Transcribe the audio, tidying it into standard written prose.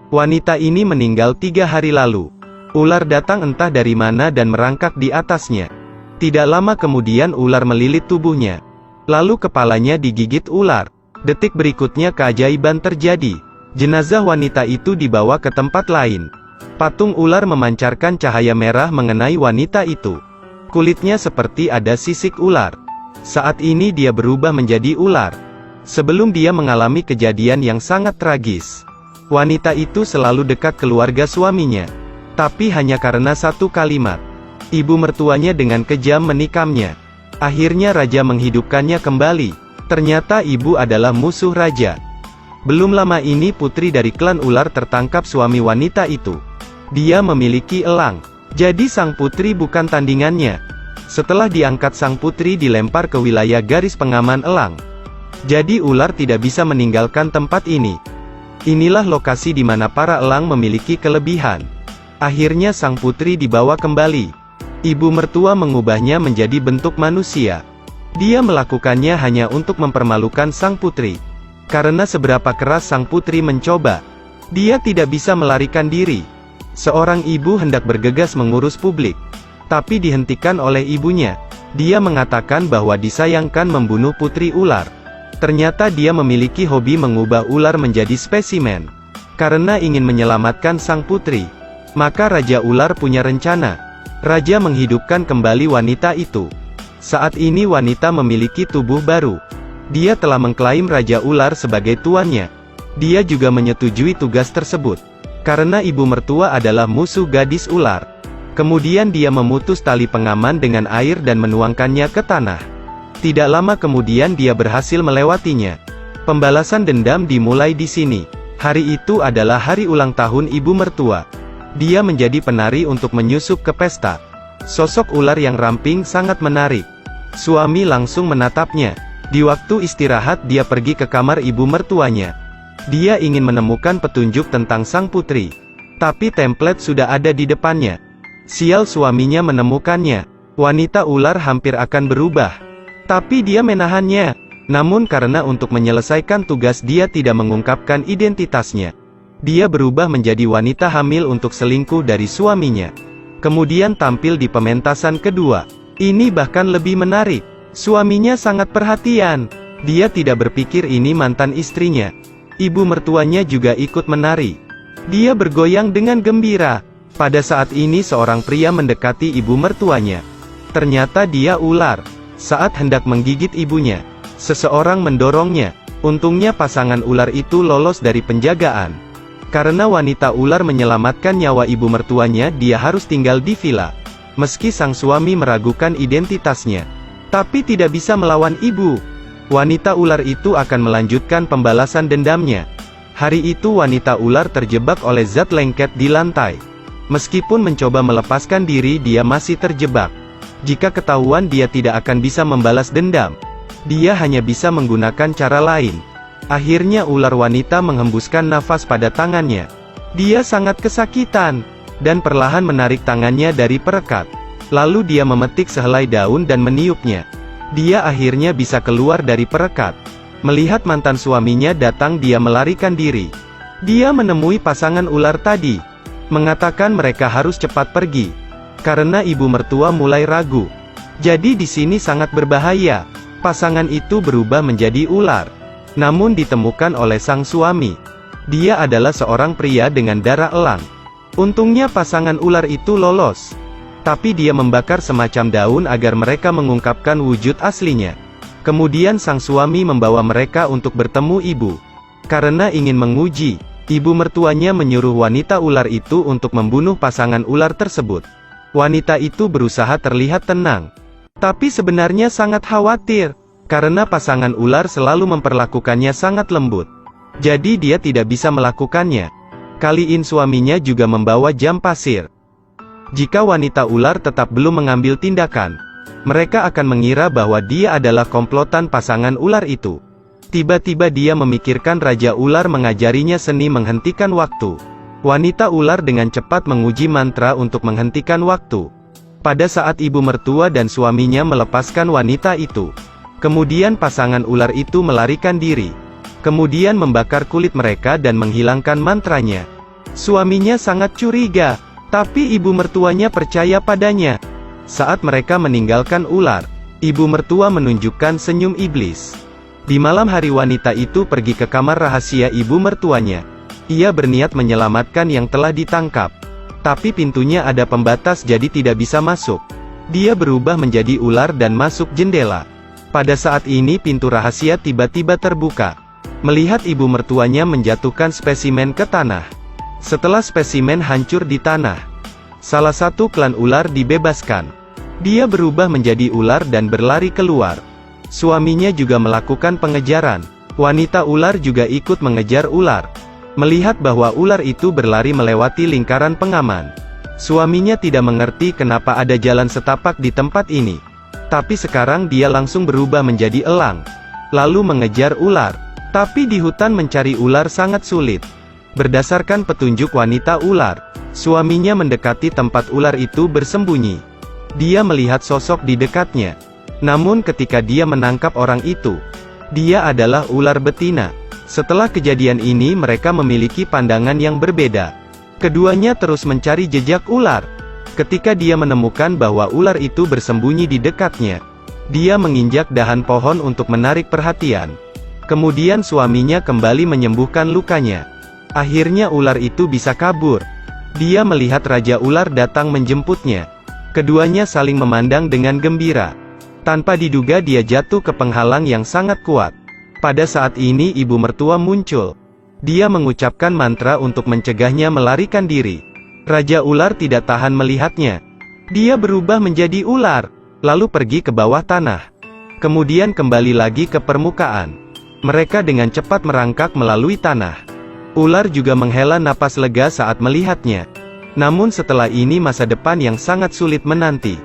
Wanita ini meninggal 3 hari lalu. Ular datang entah dari mana dan merangkak di atasnya. Tidak lama kemudian ular melilit tubuhnya. Lalu kepalanya digigit ular. Detik berikutnya keajaiban terjadi. Jenazah wanita itu dibawa ke tempat lain. Patung ular memancarkan cahaya merah mengenai wanita itu. Kulitnya seperti ada sisik ular. Saat ini dia berubah menjadi ular. Sebelum dia mengalami kejadian yang sangat tragis. Wanita itu selalu dekat keluarga suaminya. Tapi hanya karena satu kalimat. Ibu mertuanya dengan kejam menikamnya. Akhirnya raja menghidupkannya kembali. Ternyata ibu adalah musuh raja. Belum lama ini putri dari klan ular tertangkap suami wanita itu. Dia memiliki elang. Jadi sang putri bukan tandingannya. Setelah diangkat sang putri dilempar ke wilayah garis pengaman elang. Jadi ular tidak bisa meninggalkan tempat ini. Inilah lokasi di mana para elang memiliki kelebihan. Akhirnya sang putri dibawa kembali. Ibu mertua mengubahnya menjadi bentuk manusia. Dia melakukannya hanya untuk mempermalukan sang putri. Karena seberapa keras sang putri mencoba, dia tidak bisa melarikan diri. Seorang ibu hendak bergegas mengurus publik, tapi dihentikan oleh ibunya. Dia mengatakan bahwa disayangkan membunuh putri ular. Ternyata dia memiliki hobi mengubah ular menjadi spesimen. Karena ingin menyelamatkan sang putri, maka Raja Ular punya rencana. Raja menghidupkan kembali wanita itu. Saat ini wanita memiliki tubuh baru. Dia telah mengklaim Raja Ular sebagai tuannya. Dia juga menyetujui tugas tersebut. Karena ibu mertua adalah musuh gadis ular. Kemudian dia memutus tali pengaman dengan air dan menuangkannya ke tanah. Tidak lama kemudian dia berhasil melewatinya. Pembalasan dendam dimulai di sini. Hari itu adalah hari ulang tahun ibu mertua. Dia menjadi penari untuk menyusup ke pesta. Sosok ular yang ramping sangat menarik. Suami langsung menatapnya. Di waktu istirahat dia pergi ke kamar ibu mertuanya. Dia ingin menemukan petunjuk tentang sang putri. Tapi template sudah ada di depannya. Sial, suaminya menemukannya. Wanita ular hampir akan berubah. Tapi dia menahannya. Namun karena untuk menyelesaikan tugas dia tidak mengungkapkan identitasnya. Dia berubah menjadi wanita hamil untuk selingkuh dari suaminya. Kemudian tampil di pementasan kedua. Ini bahkan lebih menarik. Suaminya sangat perhatian. Dia tidak berpikir ini mantan istrinya. Ibu mertuanya juga ikut menari. Dia bergoyang dengan gembira. Pada saat ini seorang pria mendekati ibu mertuanya. Ternyata dia ular. Saat hendak menggigit ibunya, seseorang mendorongnya. Untungnya pasangan ular itu lolos dari penjagaan. Karena wanita ular menyelamatkan nyawa ibu mertuanya, dia harus tinggal di villa. Meski sang suami meragukan identitasnya, tapi tidak bisa melawan ibu. Wanita ular itu akan melanjutkan pembalasan dendamnya. Hari itu wanita ular terjebak oleh zat lengket di lantai. Meskipun mencoba melepaskan diri, dia masih terjebak. Jika ketahuan, dia tidak akan bisa membalas dendam. Dia hanya bisa menggunakan cara lain. Akhirnya ular wanita menghembuskan nafas pada tangannya. Dia sangat kesakitan, dan perlahan menarik tangannya dari perekat. Lalu dia memetik sehelai daun dan meniupnya. Dia akhirnya bisa keluar dari perekat. Melihat mantan suaminya datang, dia melarikan diri. Dia menemui pasangan ular tadi. Mengatakan mereka harus cepat pergi. Karena ibu mertua mulai ragu. Jadi di sini sangat berbahaya. Pasangan itu berubah menjadi ular. Namun ditemukan oleh sang suami. Dia adalah seorang pria dengan darah elang. Untungnya pasangan ular itu lolos. Tapi dia membakar semacam daun agar mereka mengungkapkan wujud aslinya. Kemudian sang suami membawa mereka untuk bertemu ibu. Karena ingin menguji, ibu mertuanya menyuruh wanita ular itu untuk membunuh pasangan ular tersebut. Wanita itu berusaha terlihat tenang. Tapi sebenarnya sangat khawatir. Karena pasangan ular selalu memperlakukannya sangat lembut. Jadi dia tidak bisa melakukannya. Kali ini suaminya juga membawa jam pasir. Jika wanita ular tetap belum mengambil tindakan, mereka akan mengira bahwa dia adalah komplotan pasangan ular itu. Tiba-tiba dia memikirkan Raja Ular mengajarinya seni menghentikan waktu. Wanita ular dengan cepat menguji mantra untuk menghentikan waktu. Pada saat ibu mertua dan suaminya melepaskan wanita itu, kemudian pasangan ular itu melarikan diri. Kemudian membakar kulit mereka dan menghilangkan mantranya. Suaminya sangat curiga, tapi ibu mertuanya percaya padanya. Saat mereka meninggalkan ular, ibu mertua menunjukkan senyum iblis. Di malam hari wanita itu pergi ke kamar rahasia ibu mertuanya. Ia berniat menyelamatkan yang telah ditangkap. Tapi pintunya ada pembatas jadi tidak bisa masuk. Dia berubah menjadi ular dan masuk jendela. Pada saat ini pintu rahasia tiba-tiba terbuka. Melihat ibu mertuanya menjatuhkan spesimen ke tanah. Setelah spesimen hancur di tanah, salah satu klan ular dibebaskan. Dia berubah menjadi ular dan berlari keluar. Suaminya juga melakukan pengejaran. Wanita ular juga ikut mengejar ular. Melihat bahwa ular itu berlari melewati lingkaran pengaman, suaminya tidak mengerti kenapa ada jalan setapak di tempat ini. Tapi sekarang dia langsung berubah menjadi elang, lalu mengejar ular. Tapi di hutan mencari ular sangat sulit. Berdasarkan petunjuk wanita ular, suaminya mendekati tempat ular itu bersembunyi. Dia melihat sosok di dekatnya. Namun ketika dia menangkap orang itu, dia adalah ular betina. Setelah kejadian ini mereka memiliki pandangan yang berbeda. Keduanya terus mencari jejak ular. Ketika dia menemukan bahwa ular itu bersembunyi di dekatnya, dia menginjak dahan pohon untuk menarik perhatian. Kemudian suaminya kembali menyembuhkan lukanya. Akhirnya ular itu bisa kabur. Dia melihat Raja Ular datang menjemputnya. Keduanya saling memandang dengan gembira. Tanpa diduga dia jatuh ke penghalang yang sangat kuat. Pada saat ini ibu mertua muncul. Dia mengucapkan mantra untuk mencegahnya melarikan diri. Raja Ular tidak tahan melihatnya. Dia berubah menjadi ular, lalu pergi ke bawah tanah. Kemudian kembali lagi ke permukaan. Mereka dengan cepat merangkak melalui tanah. Ular juga menghela napas lega saat melihatnya. Namun setelah ini masa depan yang sangat sulit menanti.